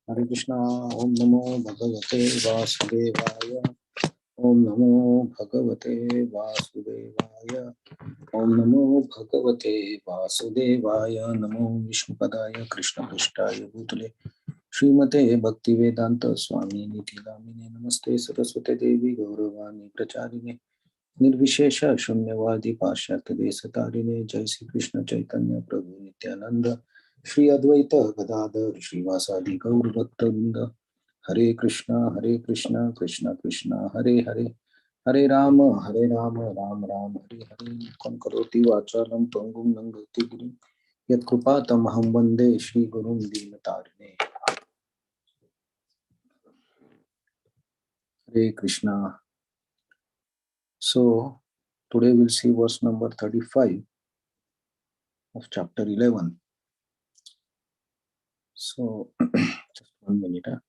Hare Krishna. Om Namo Bhagavate Vasudevaya. Om Namo Bhagavate Vasudevaya. Om Namo Bhagavate Vasudevaya. Namo Vishnupadaya Krishna Prasthaya Bhutale Srimate Bhaktivedanta Swami Niti Lamine Namaste Saraswate Devi Gauravani Pracharine Nirvishesha Shunyavadi Pashyata Desatarine Jai Sri Krishna Chaitanya Prabhu Nityananda Shri Advaita Gadadhar Srivasadi Gaur Bhakta Hare Krishna, Krishna Krishna, Hare Hare, Hare Rama, Ram Ram, Hare Hare, Konkaroti Vachalam Pangum Nangati Giri, Yat Krupatam Aham Vande Shri Gurum Dinatarine. Hare Krishna. So, today we'll see verse number 35 of chapter 11. So, just 1 minute.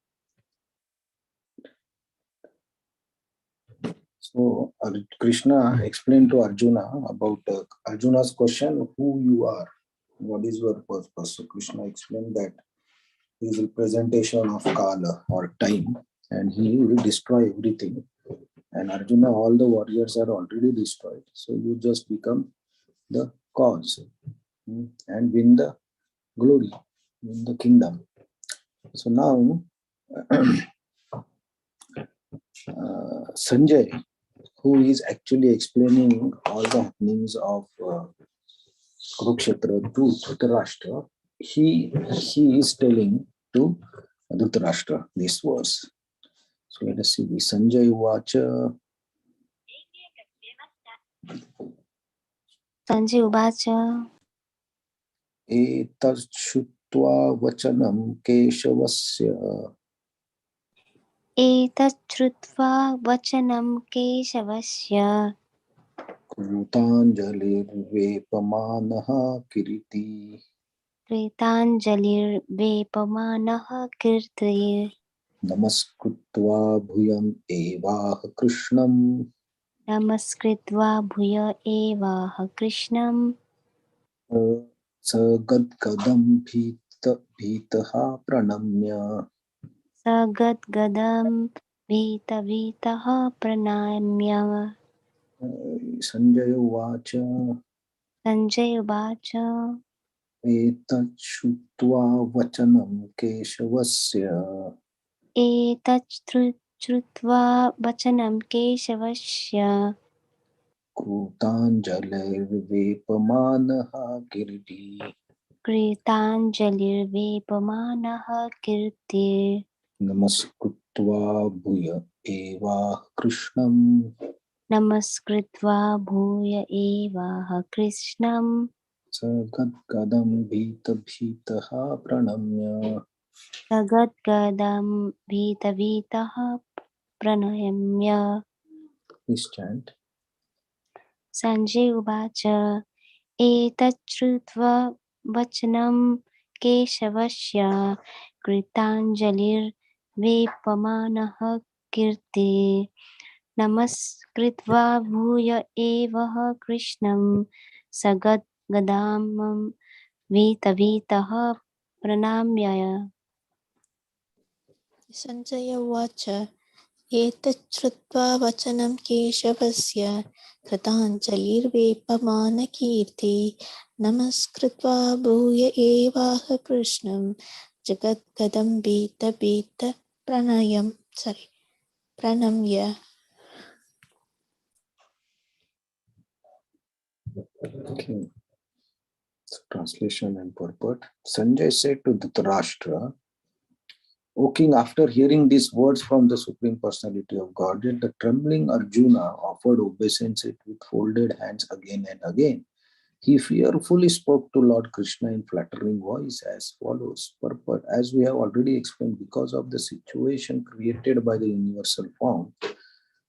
So, Krishna explained to Arjuna about Arjuna's question, who you are, what is your purpose. So, Krishna explained that he is a representation of Kala or time, and he will destroy everything. And Arjuna, all the warriors are already destroyed. So, you just become the cause and win the glory, win the kingdom. So, now Sanjay, who is actually explaining all the happenings of Kurukshetra to Dhritarashtra, he is telling to Dhritarashtra this verse. So let us see. Sanjay Uvacha. Sanjay Uvacha. Etachutva vachanam Keshavasya. Etachrutva vachanam Keshavasya. Krutanjalirvepamanaha kiriti. Kritanjalirvepamanaha kirtir. Namaskritva bhuyam evah Krishnam. Namaskritva bhuya evaha Krishnam. Sagadgadam bhitaha pranamya. Sagadgadam vitaha pranamya. Sanjay Uvacha. Sanjay Uvacha. Etachutva vachanam Keshavasya. Etachrutva vachanam Keshavasya. Krutanjalirvepamanaha kiriti. Kritanjalirvepamanaha kirtir. Namaskritva bhuya eva Krishnam. Namaskritva bhuya evaha Krishnam. Sagadgadam bhitaha pranamya. Sagadgadam vitaha pranayamya. Please chant. Sanjay Uvacha. Etachrutva vachanam Keshavasya. Kritanjalir vepamanaha kirti. Namaskritva bhuya evaha Krishnam. Sagadgadam vitaha pranamya. Sanjaya Uvacha Etachrutva vachanam Keshavasya Kritanjalirvepamanaha Namaskritva bhuya evaha Krishnam Jagadgadam bita pranamya. Okay. So, translation and purport. Sanjay said to Dhritarashtra, O king, after hearing these words from the Supreme Personality of Godhead, the trembling Arjuna offered obeisance with folded hands again and again. He fearfully spoke to Lord Krishna in flattering voice as follows. Purport. As we have already explained, because of the situation created by the universal form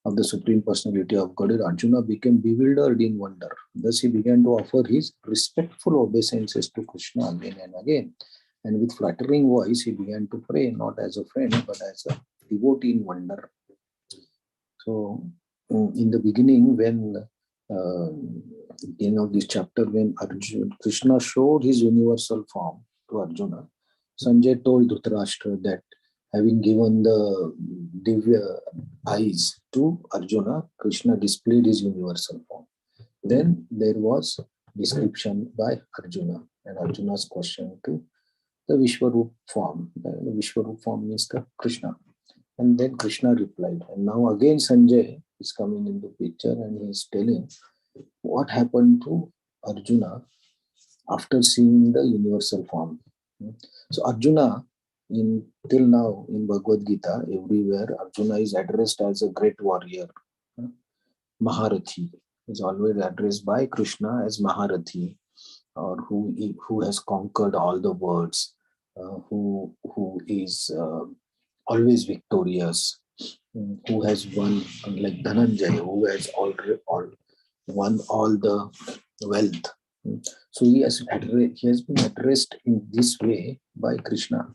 of the Supreme Personality of Godhead, Arjuna became bewildered in wonder. Thus he began to offer his respectful obeisances to Krishna again and again. And with flattering voice, he began to pray, not as a friend, but as a devotee in wonder. So, in the beginning, when beginning of this chapter, when Krishna showed his universal form to Arjuna, Sanjay told Dhritarashtra that having given the Divya eyes to Arjuna, Krishna displayed his universal form. Then there was description by Arjuna and Arjuna's question to the Vishwarup form. The Vishwarup form means the Krishna. And then Krishna replied. And now again Sanjay is coming into picture and he is telling what happened to Arjuna after seeing the universal form. So Arjuna, till now in Bhagavad Gita, everywhere Arjuna is addressed as a great warrior. Maharathi is always addressed by Krishna as Maharathi, or who has conquered all the worlds, who is always victorious, who has won, like Dhananjay, who has won all the wealth. So he has been addressed in this way by Krishna,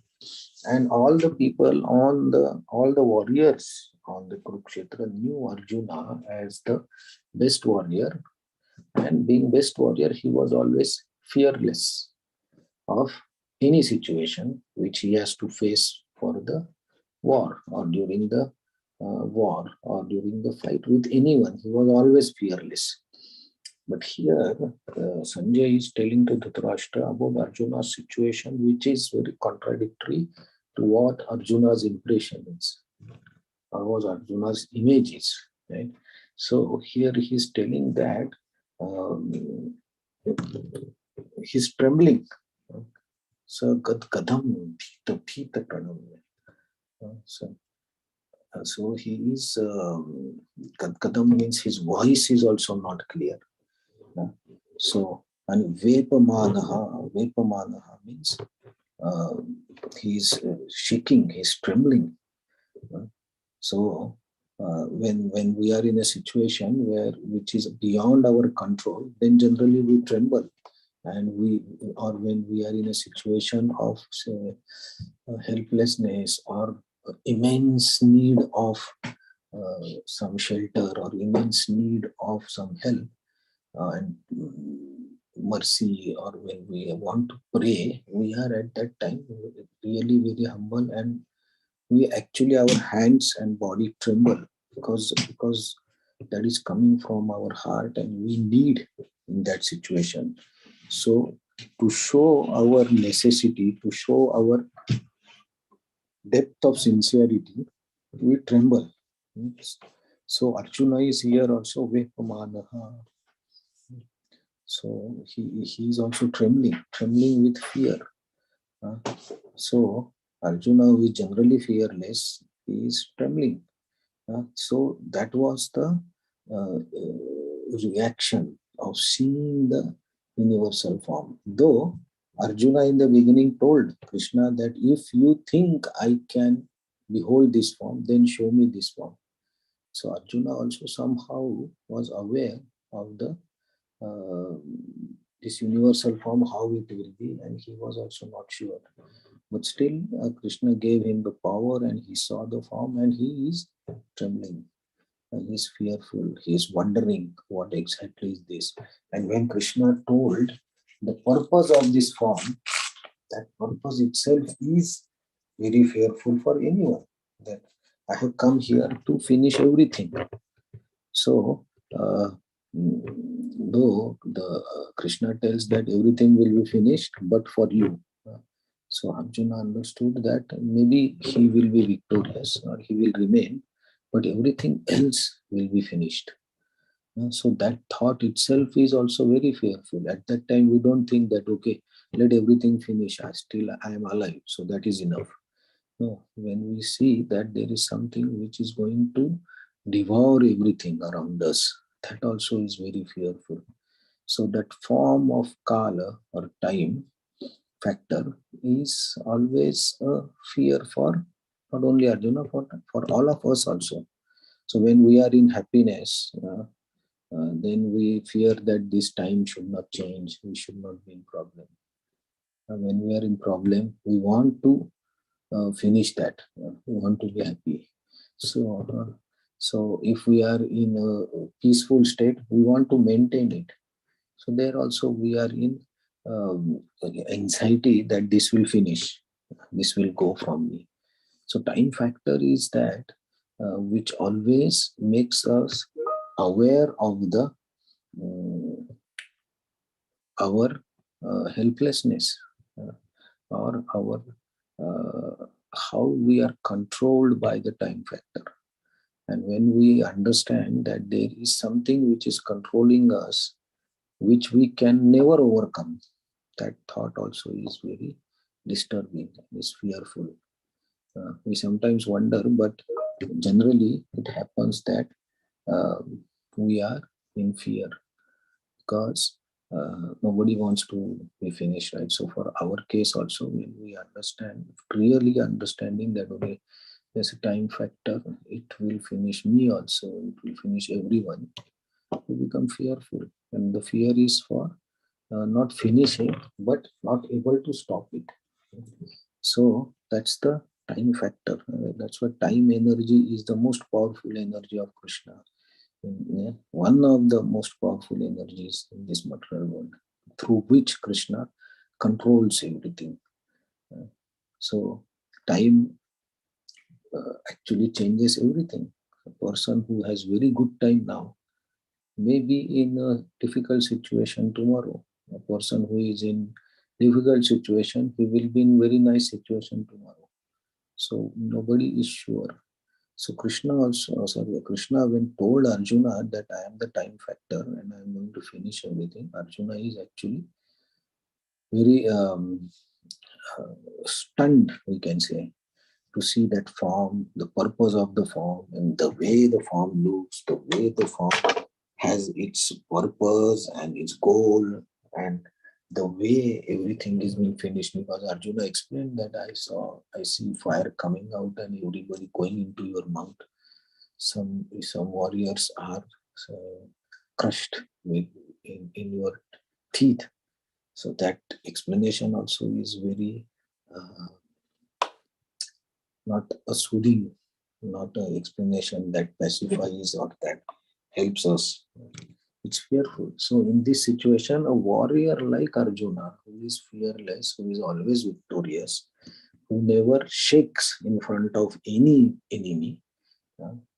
and all the people all the warriors on the Kurukshetra knew Arjuna as the best warrior, and being best warrior, he was always fearless of any situation which he has to face for the war or during the war or during the fight with anyone. He was always fearless. But here, Sanjay is telling to Dhritarashtra about Arjuna's situation, which is very contradictory to what Arjuna's impression is, or was Arjuna's image is. Right? So here he is telling that he's trembling. So kadam thita pranam. So he is kadam means his voice is also not clear. So, and vepamanaha means he's shaking, he's trembling. So when we are in a situation which is beyond our control, then generally we tremble, and when we are in a situation of, say, helplessness or immense need of some shelter or immense need of some help and mercy, or when we want to pray, we are at that time really very humble, and we actually, our hands and body tremble because that is coming from our heart, and we need in that situation. So to show our necessity, to show our depth of sincerity, we tremble. So Arjuna is here also vepamanaha. So he is also trembling with fear. So Arjuna, who is generally fearless, he is trembling. So that was the reaction of seeing the universal form. Though Arjuna in the beginning told Krishna that if you think I can behold this form, then show me this form. So Arjuna also somehow was aware of the this universal form, how it will be, and he was also not sure. But still, Krishna gave him the power, and he saw the form, and he is trembling. He is fearful. He is wondering what exactly is this. And when Krishna told the purpose of this form, that purpose itself is very fearful for anyone. That I have come here to finish everything. So, though the Krishna tells that everything will be finished, but for you. So Arjuna understood that maybe he will be victorious or he will remain, but everything else will be finished. So that thought itself is also very fearful. At that time, we don't think that, okay, let everything finish. I am alive, so that is enough. No, when we see that there is something which is going to devour everything around us, that also is very fearful. So that form of kala or time factor is always a fear for not only Arjuna, for all of us also. So when we are in happiness, then we fear that this time should not change, we should not be in problem. When we are in problem, we want to finish that. We want to be happy. So if we are in a peaceful state, we want to maintain it. So there also we are in anxiety that this will finish. this will go from me. So time factor is that which always makes us aware of the our helplessness or our how we are controlled by the time factor. And when we understand that there is something which is controlling us, which we can never overcome, that thought also is very disturbing, is fearful. We sometimes wonder, but generally it happens that we are in fear because nobody wants to be finished, right? So for our case also, when we understand, really understanding that, okay, there's a time factor, it will finish me also, it will finish everyone, we become fearful. And the fear is for not finishing, but not able to stop it. So that's the time factor. That's why time energy is the most powerful energy of Krishna. One of the most powerful energies in this material world, through which Krishna controls everything. So time actually changes everything. A person who has very good time now may be in a difficult situation tomorrow. A person who is in difficult situation, he will be in very nice situation tomorrow. So nobody is sure. So Krishna when told Arjuna that I am the time factor and I am going to finish everything, Arjuna is actually very stunned, we can say, to see that form, the purpose of the form, and the way the form looks, the way the form has its purpose and its goal, and the way everything is being finished. Because Arjuna explained that I see fire coming out and everybody going into your mouth. Some warriors are crushed in your teeth. So that explanation also is very not a soothing, not an explanation that pacifies or that helps us. It's fearful. So in this situation, a warrior like Arjuna, who is fearless, who is always victorious, who never shakes in front of any enemy,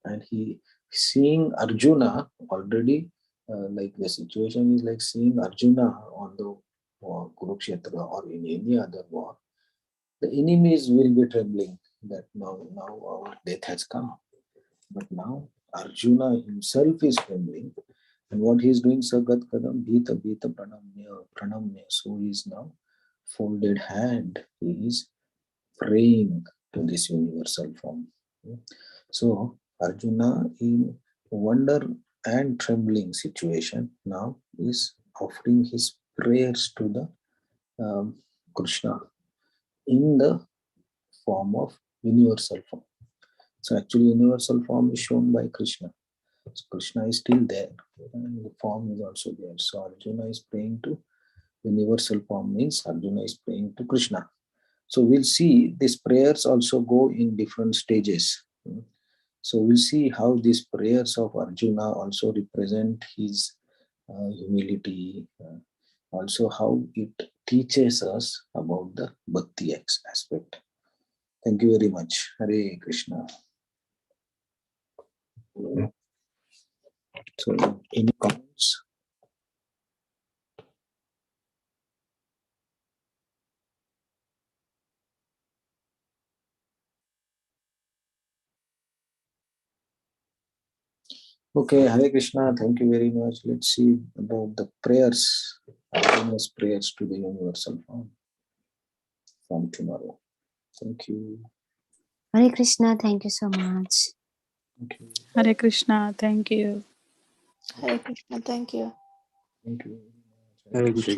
and he seeing Arjuna already, like the situation is like seeing Arjuna on the Kurukshetra or in any other war, the enemies will be trembling that now our death has come. But now Arjuna himself is trembling. And what he is doing, Sagat Kadam, Bhita Bhita Pranamya. So he is now folded hand. He is praying to this universal form. So Arjuna, in wonder and trembling situation, now is offering his prayers to the Krishna in the form of universal form. So actually universal form is shown by Krishna. So Krishna is still there and the form is also there. So Arjuna is praying to universal form, means Arjuna is praying to Krishna. So we'll see these prayers also go in different stages. So we'll see how these prayers of Arjuna also represent his humility, also how it teaches us about the bhakti aspect. Thank you very much. Hare Krishna. So, any comments? Okay, Hare Krishna. Thank you very much. Let's see about the prayers, Arjuna's prayers to the universal form from tomorrow. Thank you. Hare Krishna, thank you so much. Thank you. Hare Krishna, thank you. Hare Krishna, thank you. Thank you. Hare Krishna.